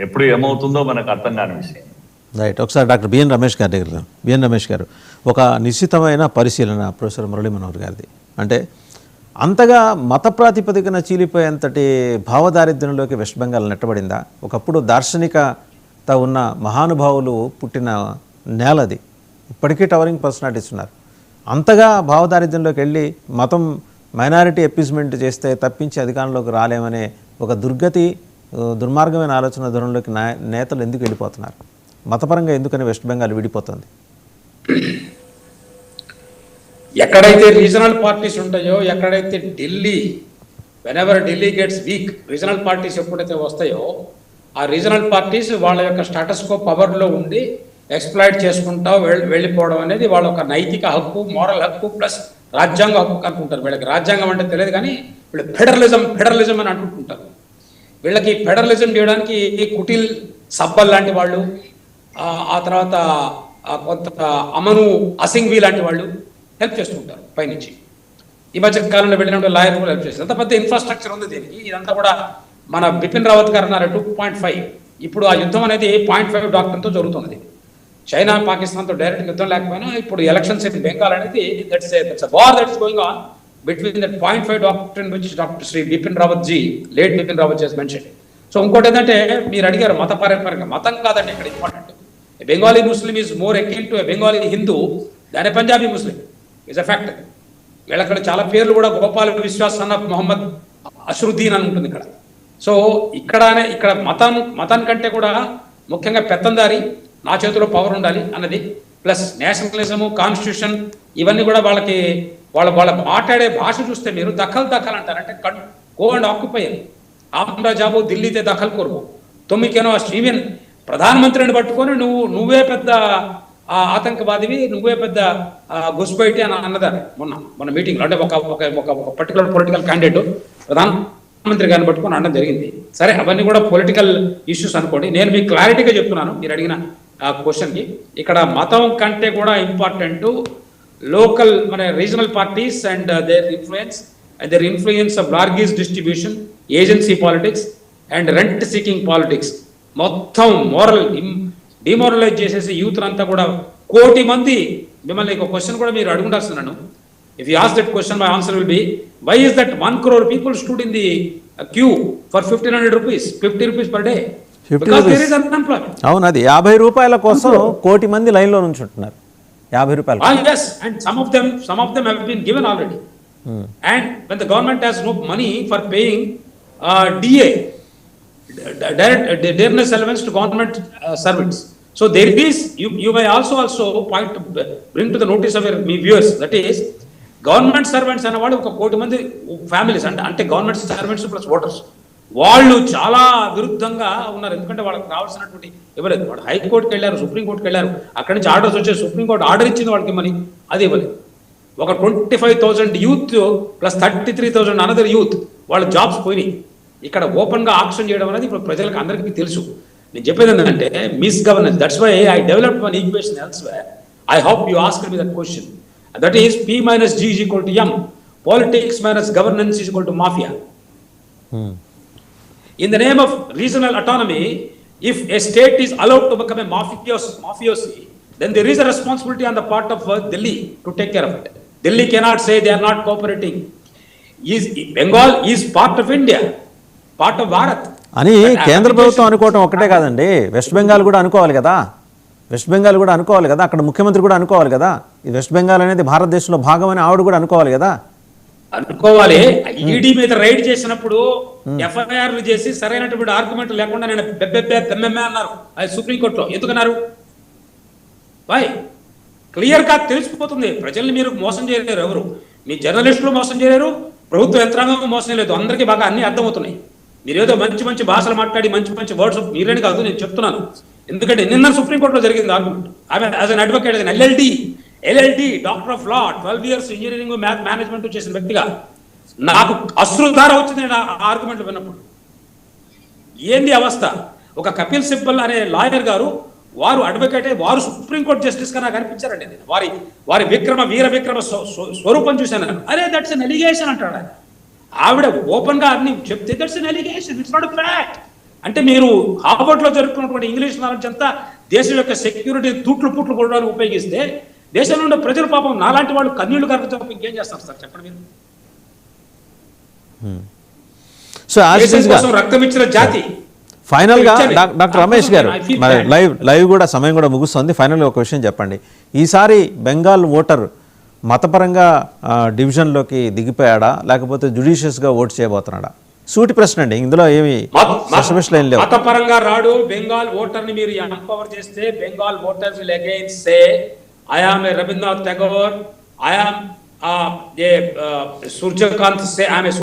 ఎప్పుడు ఏమవుతుందో మనకు అర్థం కాని విషయం. రైట్. ఒకసారి డాక్టర్ బిఎన్ రమేష్ గారి దగ్గర. బిఎన్ రమేష్ గారు, ఒక నిశ్చితమైన పరిశీలన ప్రొఫెసర్ మురళీ మనోహర్ గారిది. అంటే అంతగా మత ప్రాతిపదికన చీలిపోయేంతటి భావదారిద్ర్యంలోకి వెస్ట్ బెంగాల్ నెట్టబడిందా? ఒకప్పుడు దార్శనికత ఉన్న మహానుభావులు పుట్టిన నేలది. ఇప్పటికీ టవరింగ్ పర్సనాలిటీస్ ఉన్నారు. అంతగా భావదారిద్ర్యంలోకి వెళ్ళి మతం మైనారిటీ అప్పీస్మెంట్ చేస్తే తప్పించి అధికారంలోకి రాలేమనే ఒక దుర్మార్గమైన ఆలోచన ధోరణిలోకి నేతలు ఎందుకు వెళ్ళిపోతున్నారు? మతపరంగా ఎందుకని వెస్ట్ బెంగాల్ విడిపోతుంది? ఎక్కడైతే రీజనల్ పార్టీస్ ఉంటాయో, ఎక్కడైతే Delhi, whenever Delhi gets week, regional parties ఎప్పుడైతే వస్తాయో ఆ రీజనల్ పార్టీస్ వాళ్ళ యొక్క స్టేటస్ కో పవర్లో ఉండి ఎక్స్ప్లాయిట్ చేసుకుంటా వెళ్ళిపోవడం అనేది వాళ్ళ ఒక నైతిక హక్కు, మోరల్ హక్కు ప్లస్ రాజ్యాంగ హక్కు అనుకుంటారు. వీళ్ళకి రాజ్యాంగం అంటే తెలియదు కానీ వీళ్ళు ఫెడరలిజం అని అనుకుంటుంటారు. వీళ్ళకి ఫెడరలిజం చేయడానికి కుటిల్ సబ్బల్ లాంటి వాళ్ళు, ఆ తర్వాత కొంత అమను అసింఘ్వి లాంటి వాళ్ళు హెల్ప్ చేస్తుంటారు పైనుంచి. ఈ మధ్య కాలంలో వెళ్ళినప్పుడు లాయర్ కూడా హెల్ప్ చేస్తారు. అంత పెద్ద ఇన్ఫ్రాస్ట్రక్చర్ ఉంది దీనికి. ఇదంతా కూడా మన బిపిన్ రావత్ గారు అన్నారు 2.5. ఇప్పుడు ఆ యుద్ధం అనేది 0.5 డాక్టర్తో జరుగుతున్నది. చైనా పాకిస్తాన్తో డైరెక్ట్ యుద్ధం లేకపోయినా ఇప్పుడు ఎలక్షన్స్ ఇన్ బెంగాల్ అనేది that's war that's going on between that 0.5 doctor which doctor Shri Bipin Rawat ji, late Bipin Rawat ji mention. So ఇంకోటి ఏంటంటే మీరు అడిగారు మత పారంపర్యంగా, మతం కాదండి ఇక్కడ important. Bengali Muslim is more akin to Bengali Hindu దాని Punjabi Muslim is a fact. వీళ్ళక్కడ చాలా పేర్లు కూడా గోపాల్ విశ్వాస్ సన్ ఆఫ్ మొహమ్మద్ అషరుద్దీన్ అని ఉంటుంది ఇక్కడ. సో ఇక్కడ మతం కంటే కూడా ముఖ్యంగా పెత్తందారి, నా చేతిలో పవర్ ఉండాలి అన్నది, ప్లస్ నేషనలిజము, కాన్స్టిట్యూషన్, ఇవన్నీ కూడా వాళ్ళకి వాళ్ళ మాట్లాడే భాష చూస్తే మీరు దఖల్ అంటారంటే గో అండ్ ఆక్యుపై. ఆమ్రా జాబు ఢిల్లీతే దఖల్ కొరువు తొమ్మికేనో స్టీవెన్ ప్రధానమంత్రిని పట్టుకొని నువ్వే పెద్ద ఆతంకవాదివి, నువ్వే పెద్ద గుస్బైటి అని అన్నదాన్ని మొన్న మీటింగ్లో. అంటే ఒక పర్టికులర్ పొలిటికల్ క్యాండిడేట్ ప్రధానమంత్రి గారిని పట్టుకొని అనడం జరిగింది. సరే, అవన్నీ కూడా పొలిటికల్ ఇష్యూస్ అనుకోండి. నేను మీకు క్లారిటీగా చెప్తున్నాను మీరు అడిగిన క్వశ్చన్కి. ఇక్కడ మతం కంటే కూడా ఇంపార్టెంట్ లోకల్ మన regional parties and their influence of largesse distribution, agency politics and rent seeking politics మొత్తం డిమోరలైజ్ చేసేసి యూత్ అంతా కూడా 1 కోటి మంది. మిమ్మల్ని ఒక క్వశ్చన్ కూడా మీరు అడుగుండాల్సినాను. If you ask that question my answer will be why is that 1 crore people stood in the queue for 1,500 rupees, 50 rupees per day? Because there is unemployment. అవును, అది 50 రూపాయల కోసం 1 కోటి మంది లైన్లో నుంచి ఉంటున్నారు. 50 రూపాయలు. Yes, and some of them have been given already. And when the government has no money for paying DA, direct dearness allowance to government servants, so there is you may also bring to the notice of your viewers, that is government servants అనేవాళ్ళు 1 కోటి మంది families అంటే government servants plus voters వాళ్ళు చాలా విరుద్ధంగా ఉన్నారు. ఎందుకంటే వాళ్ళకి రావాల్సినటువంటి ఇవ్వలేదు. వాళ్ళు హైకోర్టుకి వెళ్ళారు, సుప్రీంకోర్టుకి వెళ్ళారు, అక్కడి నుంచి ఆర్డర్స్ వచ్చాయి. సుప్రీంకోర్టు ఆర్డర్ ఇచ్చింది వాళ్ళకి మనీ, అది ఇవ్వలేదు. ఒక 25,000 యూత్ ప్లస్ 33,000 అనదర్ యూత్ వాళ్ళ జాబ్స్ పోయినాయి. ఇక్కడ ఓపెన్గా ఆక్షన్ చేయడం అనేది ఇప్పుడు ప్రజలకు అందరికీ తెలుసు. నేను చెప్పేది ఏంటంటే misgovernance. That's why I developed one equation elsewhere. I hope you asked me that question. That is P minus G is equal to M. Politics minus governance is equal to mafia. In the name of regional autonomy, if a state is allowed to become a mafiosi, then there is a responsibility on the part of Delhi to take care of it. Delhi cannot say they are not cooperating. Bengal is part of India, part of Bharat. అని కేంద్ర ప్రభుత్వం అనుకోవటం ఒకటే కాదండి, west Bengal కూడా అనుకోవాలి కదా. అక్కడ ముఖ్యమంత్రి కూడా అనుకోవాలి కదా. ఈ వెస్ట్ బెంగాల్ అనేది భారతదేశంలో భాగం అని ఆవిడ కూడా అనుకోవాలి కదా. అనుకోవాలి. ఈడీ మీద రైడ్ చేసినప్పుడు ఎఫ్ఐఆర్లు చేసి సరైనటువంటి ఆర్గ్యుమెంట్ లేకుండా నేను బెబ్బెబ్బెమ్మెమ్మే అన్నారు సుప్రీంకోర్టులో. ఎందుకన్నారు? క్లియర్ గా తెలిసిపోతుంది. ప్రజల్ని మీరు మోసం చేయలేరు, ఎవరు మీ జర్నలిస్టులు మోసం చేయలేరు, ప్రభుత్వ యంత్రాంగం మోసం లేదు. అందరికీ బాగా అన్ని అర్థమవుతున్నాయి. మీరేదో మంచి భాషలు మాట్లాడి మంచి వర్డ్స్ మీరేని కాదు, నేను చెప్తున్నాను. ఎందుకంటే నిన్న సుప్రీంకోర్టులో జరిగింది ఆర్గ్యుమెంట్. ఆమె as an advocate, LLD doctor of law, 12 years engineering management చేసిన వ్యక్తిగా నాకు అశ్రుధార వచ్చింది ఆ ఆర్గ్యుమెంట్ విన్నప్పుడు. ఏంది అవస్థ? ఒక కపిల్ సిబ్బల్ అనే లాయర్ గారు, వారు అడ్వకేట్, వారు సుప్రీంకోర్టు జస్టిస్ గా నాకు అనిపించారండి. వారి వీర విక్రమ స్వరూపం చూశాను. అరే దట్స్ ఎన్ ఎలిగేషన్ అంటాడు ఆయన. ఆవిడ ఓపెన్ గా అన్ని చెప్తే that's an allegation, it's not a fact. అంటే మీరు హార్వర్డ్ లో జరుపుకున్నటువంటి ఇంగ్లీష్ నాలెడ్జ్ అంతా దేశం యొక్క సెక్యూరిటీ తూట్లు పుట్లు కొట్టడానికి ఉపయోగిస్తే దేశంలో ఉండే ప్రజల పాపం నాలాంటి వాళ్ళు కన్నీళ్లు కరగడం ఇంకేం చేస్తారు సార్ చెప్పండి మీరు. సో దేశం కోసం రక్తం ఇచ్చిన జాతి. ఫైనల్ గా డాక్టర్ రమేష్ గారు, మరి లైవ్ కూడా సమయం కూడా ముగుస్తుంది. ఫైనల్గా ఒక విషయం చెప్పండి, ఈసారి బెంగాల్ ఓటర్ మతపరంగా డివిజన్లోకి దిగిపోయాడా లేకపోతే జుడిషియస్గా ఓటు చేయబోతున్నాడా? సూటి ప్రశ్న అండి, ఇందులో ఏమి ఏం లేవు. మతపరంగా రాడు. బెంగాల్ ఓటర్ ని మీరు ఎంపవర్ చేస్తే Bengal voters will again say I am a Rabindranath Tagore, I am Suryakant say I yam